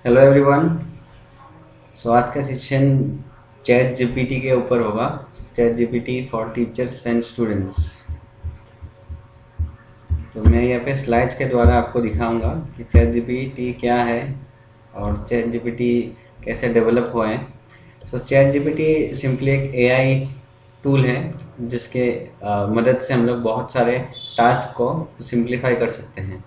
Hello everyone. आज का session chat GPT के ऊपर होगा। Chat GPT for teachers and students. तो मैं यहाँ पे स्लाइड्स के द्वारा आपको दिखाऊंगा कि चैट जीपीटी क्या है और चैट जीपीटी कैसे डेवलप हुआ है। चैट जीपीटी सिंपली एक एआई टूल है जिसके मदद से हम लोग बहुत सारे टास्क को सिंप्लीफाई कर सकते हैं।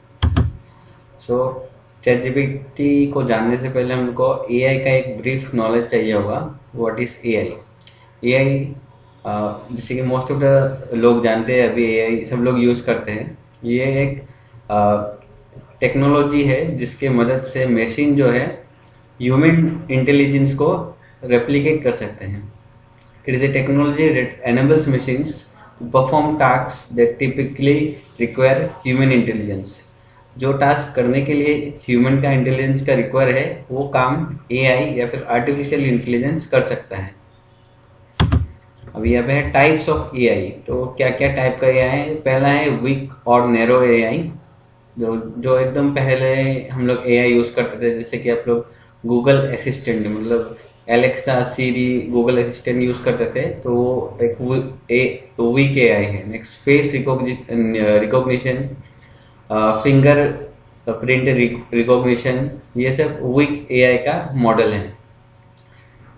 सो चैट जीपीटी को जानने से पहले हमको एआई का एक ब्रीफ नॉलेज चाहिए होगा। What is AI? एआई जैसे कि मोस्ट ऑफ द लोग जानते हैं, अभी एआई सब लोग यूज़ करते हैं। ये एक टेक्नोलॉजी है जिसके मदद से मशीन जो है ह्यूमन इंटेलिजेंस को रेप्लिकेट कर सकते हैं। It is a technology that enables machines to perform tasks that typically require human intelligence। जो टास्क करने के लिए ह्यूमन का इंटेलिजेंस का रिक्वायर है वो काम एआई या फिर आर्टिफिशियल इंटेलिजेंस कर सकता है। अब यहाँ पे है टाइप्स ऑफ एआई। तो क्या क्या टाइप का एआई है? पहला है वीक और नैरो एआई, जो जो एकदम पहले हम लोग एआई यूज करते थे, जैसे कि आप लोग गूगल असिस्टेंट मतलब एलेक्सा, सीरी, गूगल असिस्टेंट यूज करते थे, तो वो एक वीक एआई है। Next face recognition, finger print recognition, ये सब वीक एआई का मॉडल है।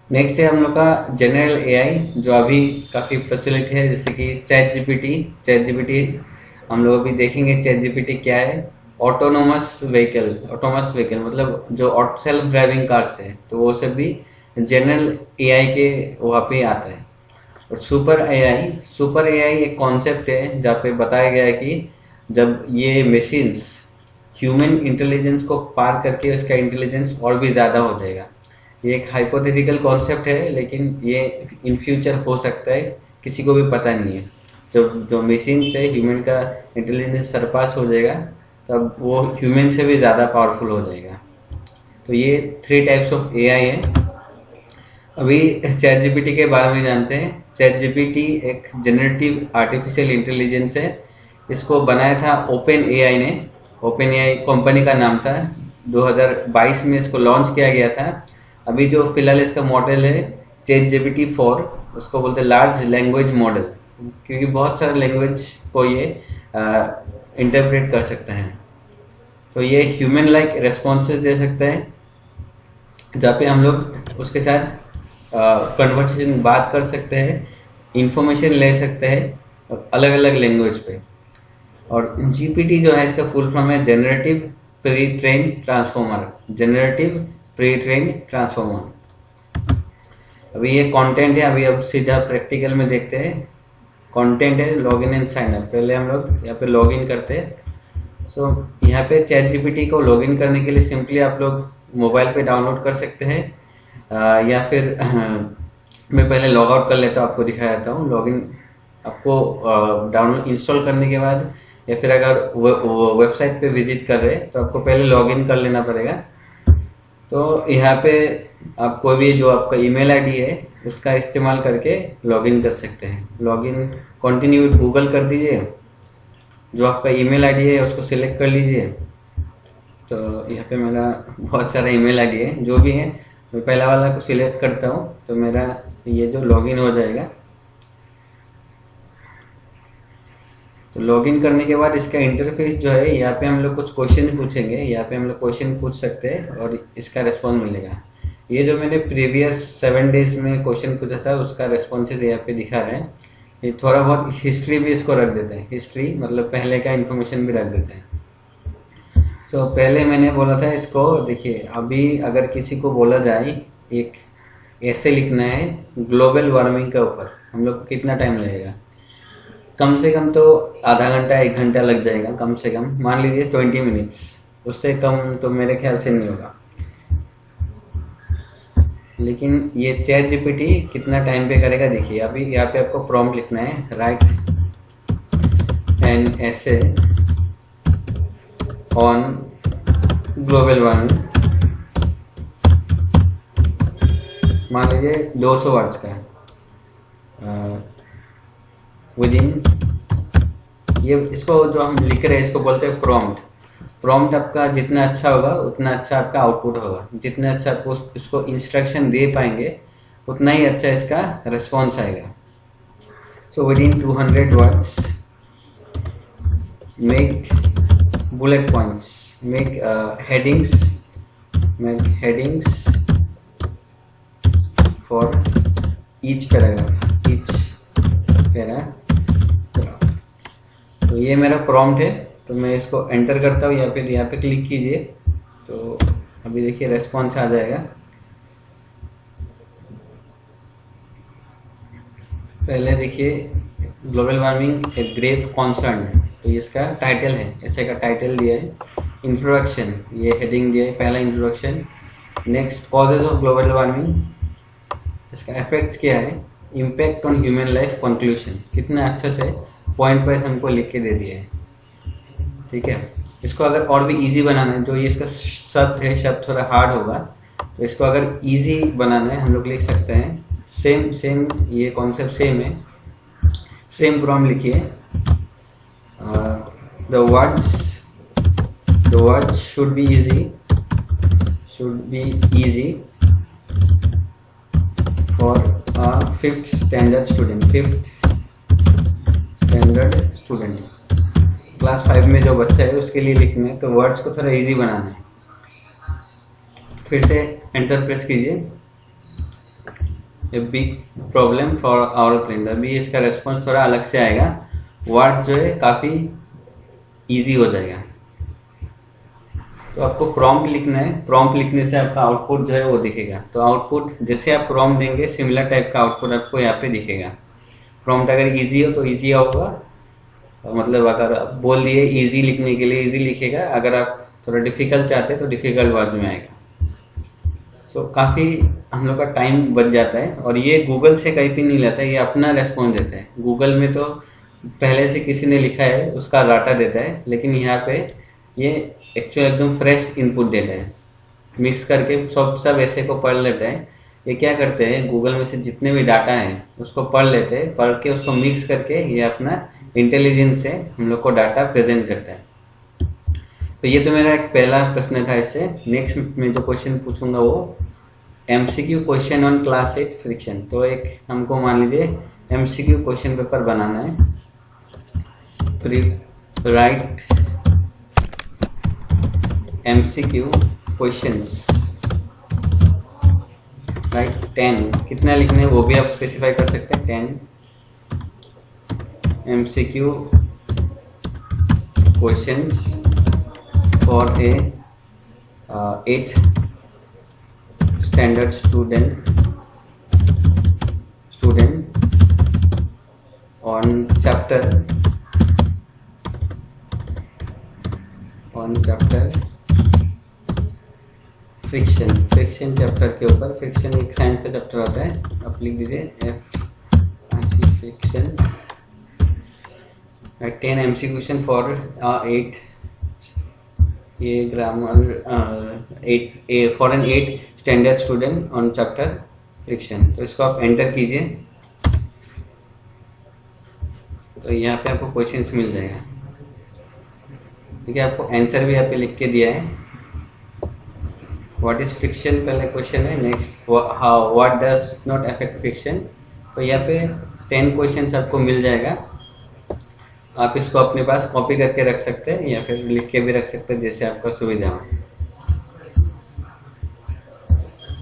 नेक्स्ट है हम लोग का जनरल एआई, जो अभी काफ़ी प्रचलित है, जैसे कि चैट जीपीटी। चैट जीपीटी हम लोग अभी देखेंगे चैट जीपीटी क्या है। ऑटोनोमस व्हीकल मतलब जो सेल्फ ड्राइविंग कार्स है, तो वो सब भी जनरल एआई के वहाँ पे आता है। और सुपर एआई एक कॉन्सेप्ट है जहाँ पे बताया गया है कि जब ये मशीन्स ह्यूमन इंटेलिजेंस को पार करके उसका इंटेलिजेंस और भी ज़्यादा हो जाएगा। ये एक हाइपोथेटिकल कॉन्सेप्ट है, लेकिन ये इन फ्यूचर हो सकता है, किसी को भी पता नहीं है। जब जो मशीन से ह्यूमन का इंटेलिजेंस सरपास हो जाएगा, तब वो ह्यूमन से भी ज़्यादा पावरफुल हो जाएगा। तो ये 3 टाइप्स ऑफ एआई है। अभी चैट जीपीटी के बारे में जानते हैं। चैट जीपीटी एक जनरेटिव आर्टिफिशियल इंटेलिजेंस है। इसको बनाया था ओपन एआई ने। ओपन एआई कंपनी का नाम था। 2022 में इसको लॉन्च किया गया था। अभी जो फिलहाल इसका मॉडल है चैट जीपीटी 4, उसको बोलते हैं लार्ज लैंग्वेज मॉडल, क्योंकि बहुत सारे लैंग्वेज को ये इंटरप्रेट कर सकता है। तो ये ह्यूमन लाइक रेस्पॉन्सेज दे सकता है, जहाँ पे हम लोग उसके साथ कन्वर्सेशन बात कर सकते हैं, इंफॉर्मेशन ले सकते हैं अलग अलग लैंग्वेज पे। और जीपीटी जो है इसका फुल फॉर्म है जनरेटिव प्री ट्रेन ट्रांसफॉर्मर। अभी ये कंटेंट है। अभी अब सीधा प्रैक्टिकल में देखते हैं। कंटेंट है लॉगिन एंड साइन अप। पहले हम लोग यहाँ पे लॉगिन करते हैं। यहाँ पे चैट जीपीटी को लॉगिन करने के लिए सिंपली आप लोग मोबाइल पे डाउनलोड कर सकते हैं, या फिर मैं पहले लॉग आउट कर लेता हूँ, आपको दिखा देता हूँ। लॉगिन आपको डाउनलोड इंस्टॉल करने के बाद, या फिर अगर वेबसाइट पे विजिट कर रहे हैं, तो आपको पहले लॉगिन कर लेना पड़ेगा। तो यहाँ पे आप कोई भी जो आपका ईमेल आईडी है उसका इस्तेमाल करके लॉगिन कर सकते हैं। लॉगिन कंटिन्यू विद गूगल कर दीजिए। जो आपका ईमेल आईडी है उसको सिलेक्ट कर लीजिए। तो यहाँ पे मेरा बहुत सारा ईमेल आईडी है, जो भी है मैं पहला वाला को सिलेक्ट करता हूँ, तो मेरा ये जो लॉगिन हो जाएगा। तो लॉगिन करने के बाद इसका इंटरफेस जो है, यहाँ पे हम लोग कुछ क्वेश्चन पूछेंगे। यहाँ पे हम लोग क्वेश्चन पूछ सकते हैं और इसका रिस्पॉन्स मिलेगा। ये जो मैंने प्रीवियस 7 डेज में क्वेश्चन पूछा था, उसका रिस्पॉन्सेज यहाँ पे दिखा रहे हैं। ये थोड़ा बहुत हिस्ट्री भी इसको रख देते हैं। हिस्ट्री मतलब पहले का इन्फॉर्मेशन भी रख देते हैं। तो पहले मैंने बोला था इसको, देखिए अभी अगर किसी को बोला जाए एक ऐसे लिखना है ग्लोबल वार्मिंग के ऊपर, हम लोग को कितना टाइम लगेगा? कम से कम तो आधा घंटा 1 घंटा लग जाएगा, कम से कम मान लीजिए 20 मिनट्स। उससे कम तो मेरे ख्याल से नहीं होगा। लेकिन ये चैट जीपीटी कितना टाइम पे करेगा, देखिए। अभी यहाँ पे आपको प्रॉम्प्ट लिखना है, राइट एन ऐसे ऑन ग्लोबल वार्मिंग। मान लीजिए 200 वर्ड्स का विद इन। ये इसको जो हम लिख रहे हैं इसको बोलते हैं प्रॉम्प्ट। प्रॉम्प्ट आपका जितना अच्छा होगा उतना अच्छा आपका आउटपुट होगा, जितना अच्छा आप इसको इंस्ट्रक्शन दे पाएंगे उतना ही अच्छा इसका रिस्पॉन्स आएगा। So with in 200 words make bullet points, make headings for each paragraph। तो ये मेरा प्रॉम्प्ट है, तो मैं इसको एंटर करता हूँ या फिर यहाँ पे क्लिक कीजिए तो अभी देखिए रेस्पॉन्स आ जाएगा। पहले देखिए ग्लोबल वार्मिंग ए ग्रेव कॉन्सर्न, तो इसका टाइटल है, ऐसे का टाइटल दिया है। इंट्रोडक्शन, ये हेडिंग दिया है, पहला introduction. Next causes of global warming, इसका इफेक्ट्स क्या है। Impact on human life, conclusion, कितना अच्छे से पॉइंट वाइज हमको लिख के दे दिया है, ठीक है। इसको अगर और भी इजी बनाना है, जो ये इसका शब्द है, शब्द थोड़ा हार्ड होगा, तो इसको अगर इजी बनाना है हम लोग लिख सकते हैं सेम ये कॉन्सेप्ट सेम है, सेम प्रॉम्प्ट लिखिए। the words should be easy for a fifth standard student, class 5 में जो बच्चा है उसके लिए लिखना है, तो वर्ड्स को थोड़ा इजी बनाना है। फिर से एंटर प्रेस कीजिए। A big problem for our friend, अभी इसका रेस्पॉन्स थोड़ा अलग से आएगा, वर्ड जो है काफ़ी इजी हो जाएगा। तो आपको प्रॉम्प्ट लिखना है, प्रॉम्प्ट लिखने से आपका आउटपुट जो है वो दिखेगा। तो आउटपुट जैसे आप प्रॉम्प्ट देंगे सिमिलर टाइप का आउटपुट आपको यहाँ पे दिखेगा। प्रॉम्प्ट अगर इजी हो तो इजी होगा, मतलब अगर आप बोल दिए इजी लिखने के लिए इजी लिखेगा, अगर आप थोड़ा डिफिकल्ट चाहते हैं तो डिफिकल्ट वर्ड में आएगा। सो काफ़ी हम लोग का टाइम बच जाता है, और ये गूगल से कहीं भी नहीं लेता है, ये अपना रेस्पॉन्स देता है। गूगल में तो पहले से किसी ने लिखा है उसका डाटा देता है, लेकिन यहाँ पे ये एक्चुअल एकदम फ्रेश इनपुट देता है, मिक्स करके सब ऐसे को पढ़ लेता है। ये क्या करते हैं, गूगल में से जितने भी डाटा हैं उसको पढ़ लेते हैं, पढ़ के उसको मिक्स करके ये अपना इंटेलिजेंस से हम लोग को डाटा प्रेजेंट करता है। तो ये तो मेरा एक पहला प्रश्न था इससे। नेक्स्ट मैं जो क्वेश्चन पूछूंगा वो MCQ question on class 8 friction. तो एक हमको मान लीजिए MCQ क्वेश्चन पेपर बनाना है। राइट MCQ क्वेश्चंस, राइट 10, कितना लिखना है वो भी आप स्पेसिफाई कर सकते हैं। 10 MCQ questions for a 8th standard student on chapter friction chapter के ऊपर। फ्रिक्शन एक साइंस का चैप्टर होता है, आप लिख दीजिए फ्रिक्शन। 10 MCQ क्वेश्चन फॉर 8 ये grammar 8 for an 8 standard student on chapter friction. तो इसको आप एंटर कीजिए, तो यहाँ पे आपको क्वेश्चंस मिल जाएगा, ठीक है। आपको आंसर भी यहाँ पे लिख के दिया है। व्हाट इज फ्रिक्शन पहले क्वेश्चन है। Next what does not affect friction. तो यहाँ पे 10 क्वेश्चंस आपको मिल जाएगा। आप इसको अपने पास कॉपी करके रख सकते हैं या फिर लिख के भी रख सकते हैं, जैसे आपका सुविधा हो।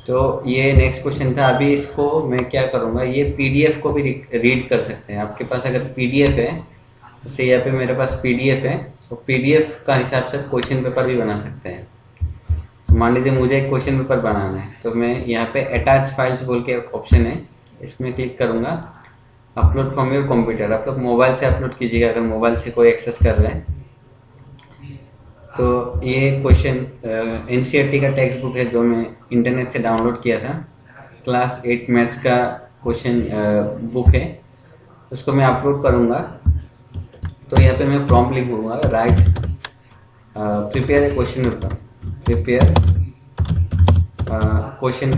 तो ये नेक्स्ट क्वेश्चन था। अभी इसको मैं क्या करूँगा, ये PDF को भी रीड कर सकते हैं। आपके पास अगर PDF है, जैसे यहाँ पे मेरे पास PDF है, तो PDF का हिसाब से क्वेश्चन पेपर भी बना सकते हैं। मान लीजिए मुझे एक क्वेश्चन पेपर बनाना है, तो मैं यहाँ पे अटैच फाइल्स बोल के एक ऑप्शन है, इसमें क्लिक करूँगा। अपलोड फ्रॉम योर कंप्यूटर, आप लोग मोबाइल से अपलोड कीजिएगा अगर मोबाइल से कोई एक्सेस कर रहे हैं। तो ये क्वेश्चन NCERT का टेक्स्ट बुक है जो मैं इंटरनेट से डाउनलोड किया था। क्लास 8 मैथ्स का क्वेश्चन बुक है, उसको मैं अपलोड करूँगा। तो यहाँ पे मैं प्रॉम्प्ट लिखूँगा, right prepare a question paper, prepare question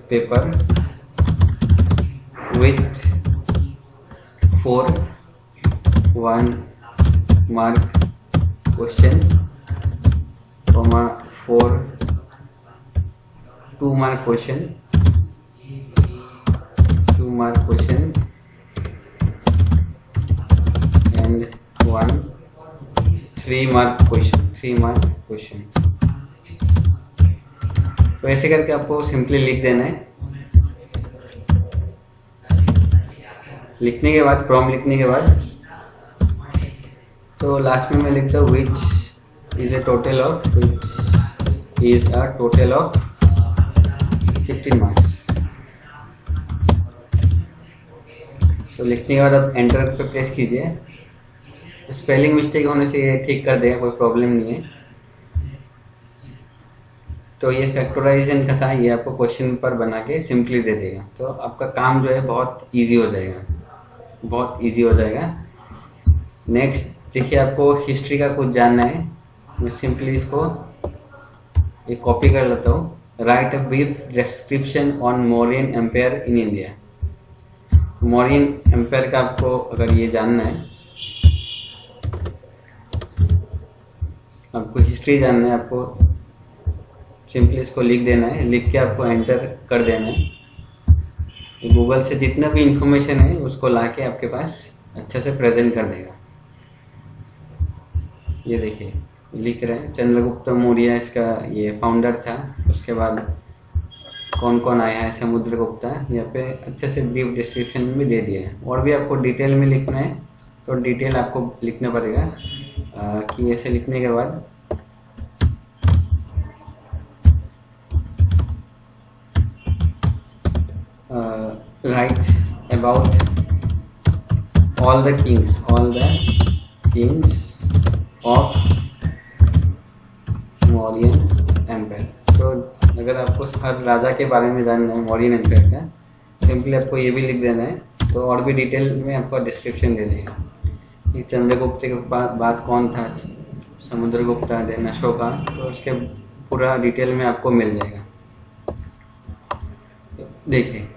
paper with 4 1 mark question, comma 4 2 mark question, 2 mark question and 1 3 mark question, 3 mark question। तो ऐसे करके आपको सिंपली लिख देना है। लिखने के बाद, प्रॉम्प्ट लिखने के बाद, तो लास्ट में मैं लिखता हूँ which is a total of 15 marks. तो लिखने के बाद आप एंटर पे प्रेस कीजिए। स्पेलिंग मिस्टेक होने से ये ठीक कर देगा, कोई प्रॉब्लम नहीं है। तो ये फैक्टराइजेशन का था, ये आपको क्वेश्चन पर बना के सिंपली दे देगा। तो आपका काम जो है बहुत इजी हो जाएगा, बहुत इजी हो जाएगा। नेक्स्ट देखिए, आपको हिस्ट्री का कुछ जानना है। मैं सिंपली इसको एक कॉपी कर लेता हूँ। Write a brief description on Mauryan empire in India. Mauryan empire का आपको अगर ये जानना है, आपको हिस्ट्री जानना है, आपको सिंपली इसको लिख देना है। लिख के आपको एंटर कर देना है। गूगल से जितना भी इंफॉर्मेशन है उसको लाके आपके पास अच्छे से प्रेजेंट कर देगा। ये देखिए लिख रहे हैं, चंद्रगुप्त मौर्य इसका ये फाउंडर था। उसके बाद कौन कौन आया है, समुद्रगुप्ता। यहाँ पे अच्छे से ब्रीफ डिस्क्रिप्शन में दे दिया है। और भी आपको डिटेल में लिखना है तो डिटेल आपको लिखना पड़ेगा। कि ऐसे लिखने के बाद write about all the kings of Mauryan empire. तो अगर आपको हर राजा के बारे में जानना है मौर्यन एम्पायर का, सिंपली आपको ये भी लिख देना है। तो और भी डिटेल में आपको डिस्क्रिप्शन दे देगा कि चंद्रगुप्त के बाद कौन था, समुद्रगुप्ता, देन अशोका। तो उसके पूरा डिटेल में आपको मिल जाएगा। देखिए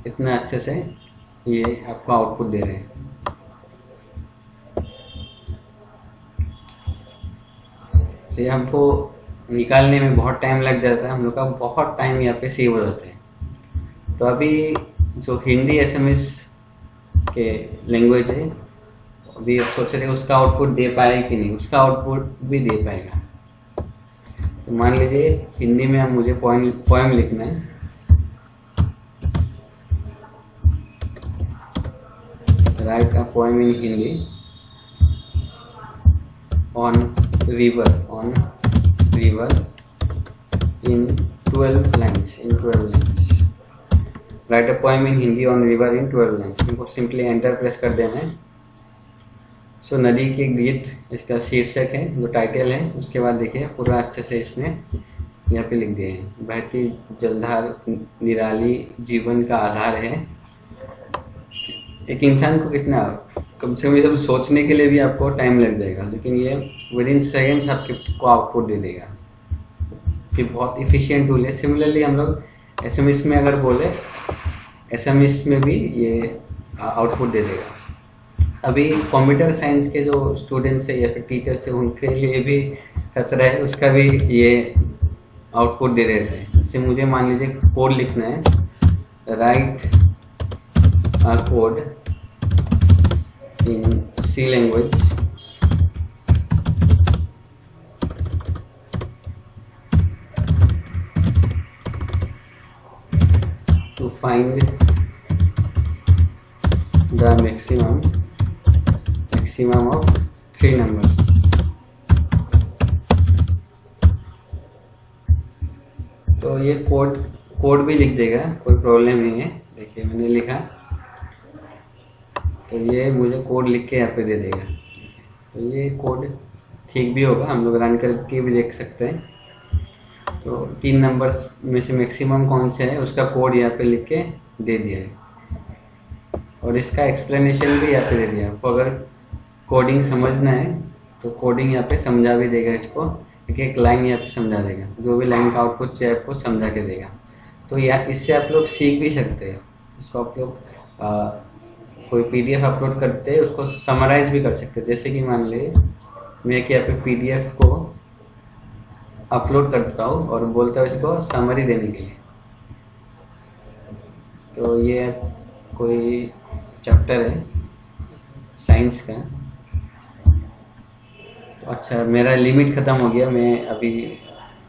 इतना अच्छे से ये आपको आउटपुट दे रहे हैं। तो ये हमको निकालने में बहुत टाइम लग जाता है, हम लोग का बहुत टाइम यहाँ पे सेव हो जाता है। तो अभी जो हिंदी एसएमएस के लैंग्वेज है, अभी आप सोच रहे हैं उसका आउटपुट दे पाएगा कि नहीं। उसका आउटपुट भी दे पाएगा। तो मान लीजिए हिंदी में अब मुझे पोएम लिखना है। Right a poem in Hindi on river in 12 lines. Write a poem in Hindi on river in 12 lines. इनको सिंपली एंटर प्रेस कर देना है। सो नदी के गीत इसका शीर्षक है, जो टाइटल है। उसके बाद देखिए पूरा अच्छे से इसने यहाँ पे लिख दिए हैं। बहती जलधार निराली जीवन का आधार है। एक इंसान को कितना कम से कम सोचने के लिए भी आपको टाइम लग जाएगा, लेकिन ये विद इन सेकेंड्स आपको आउटपुट दे देगा। कि बहुत इफिशियंट टूल है। सिमिलरली हम लोग एसएमएस में अगर बोले, एसएमएस में भी ये आउटपुट दे देगा। अभी कंप्यूटर साइंस के जो स्टूडेंट्स है या फिर टीचर्स है, उनके लिए भी खतरा है, उसका भी ये आउटपुट दे देते हैं। जैसे मुझे मान लीजिए कोड लिखना है, right a code in C language to find the maximum of 3 numbers। तो ये कोड भी लिख देगा, कोई प्रॉब्लम नहीं है। देखिए मैंने लिखा, तो ये मुझे कोड लिख के यहाँ पे दे देगा। तो ये कोड ठीक भी होगा, हम लोग रन करके भी देख सकते हैं। तो 3 नंबर्स में से मैक्सिमम कौन से है उसका कोड यहाँ पे लिख के दे दिया है। और इसका एक्सप्लेनेशन भी यहाँ पे दे दिया। आपको अगर कोडिंग समझना है तो कोडिंग यहाँ पे समझा भी देगा इसको। एक लाइन यहाँ पे समझा देगा, जो भी लाइन का आउटपुट चाहिए आपको समझा के देगा। तो इससे आप लोग सीख भी सकते हैं। इसको आप लोग कोई पीडीएफ अपलोड करते हैं उसको समराइज भी कर सकते हैं। जैसे कि मान ले मैं एक यहाँ पे पीडीएफ को अपलोड करता हूँ और बोलता हूँ इसको समरी देने के लिए। तो ये कोई चैप्टर है साइंस का। तो अच्छा, मेरा लिमिट ख़त्म हो गया, मैं अभी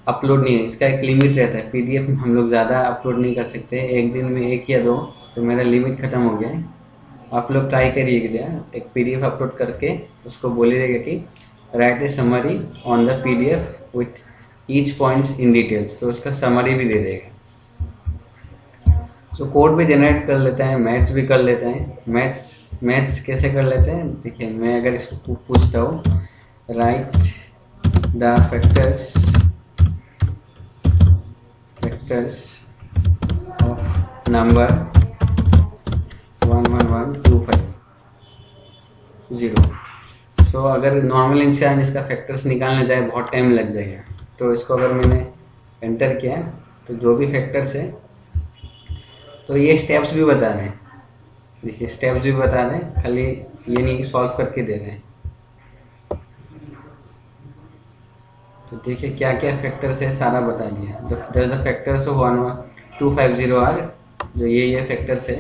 अपलोड नहीं है, इसका एक लिमिट रहता है। पीडीएफ हम लोग ज़्यादा अपलोड नहीं कर सकते, एक दिन में 1 या 2। तो मेरा लिमिट ख़त्म हो गया है। आप लोग ट्राई करिएगा, एक पीडीएफ अपलोड करके उसको बोलिएगा कि right A summary on the PDF with each points in details, तो उसका समरी भी दे देगा। तो कोड भी जनरेट कर लेता है, मैथ्स भी कर लेता है। मैथ्स कैसे कर लेते हैं देखिए, मैं अगर इसको पूछता हूँ right the factors of number 11125 सो अगर नॉर्मल इंसान इसका फैक्टर्स निकालने जाए बहुत टाइम लग जाएगा। तो इसको अगर मैंने एंटर किया तो जो भी फैक्टर्स है, तो ये स्टेप्स भी बता रहे हैं। देखिए स्टेप्स भी बता रहे हैं, खाली ये नहीं सॉल्व करके दे रहे हैं। तो देखिए क्या क्या फैक्टर्स है सारा बता दिया। द फैक्टर्स ऑफ 11250 आर, जो ये फैक्टर्स है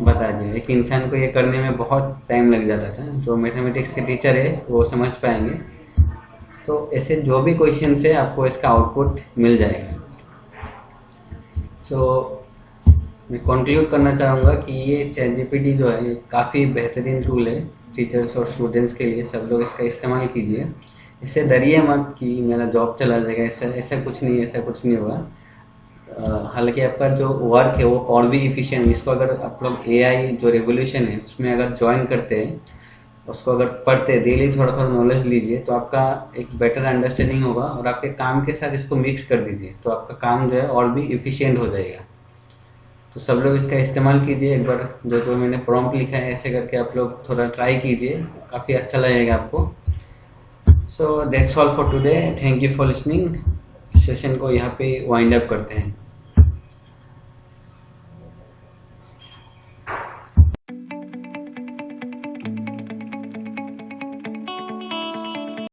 बता दिया। एक इंसान को ये करने में बहुत टाइम लग जाता था, जो मैथमेटिक्स के टीचर है वो समझ पाएंगे। तो ऐसे जो भी क्वेश्चन है आपको इसका आउटपुट मिल जाएगा। सो मैं कंक्लूड करना चाहूँगा कि ये ChatGPT जो है काफ़ी बेहतरीन टूल है टीचर्स और स्टूडेंट्स के लिए। सब लोग इसका इस्तेमाल कीजिए, इससे डरिए मत कि मेरा जॉब चला जाएगा। ऐसा कुछ नहीं होगा। हालांकि आपका जो वर्क है वो और भी इफ़िशिएंट। इसको अगर आप लोग AI जो रेवोल्यूशन है उसमें अगर ज्वाइन करते हैं, उसको अगर पढ़ते हैं, डेली थोड़ा थोड़ा नॉलेज लीजिए, तो आपका एक बेटर अंडरस्टैंडिंग होगा। और आपके काम के साथ इसको मिक्स कर दीजिए, तो आपका काम जो है और भी इफ़िशिएंट हो जाएगा। तो सब लोग इसका इस्तेमाल कीजिए। एक बार जो मैंने प्रॉम्प्ट लिखा है ऐसे करके आप लोग थोड़ा ट्राई कीजिए, काफ़ी अच्छा लगेगा आपको। So that's all for today, thank you for listening. Session को यहाँ पे वाइंड अप करते हैं।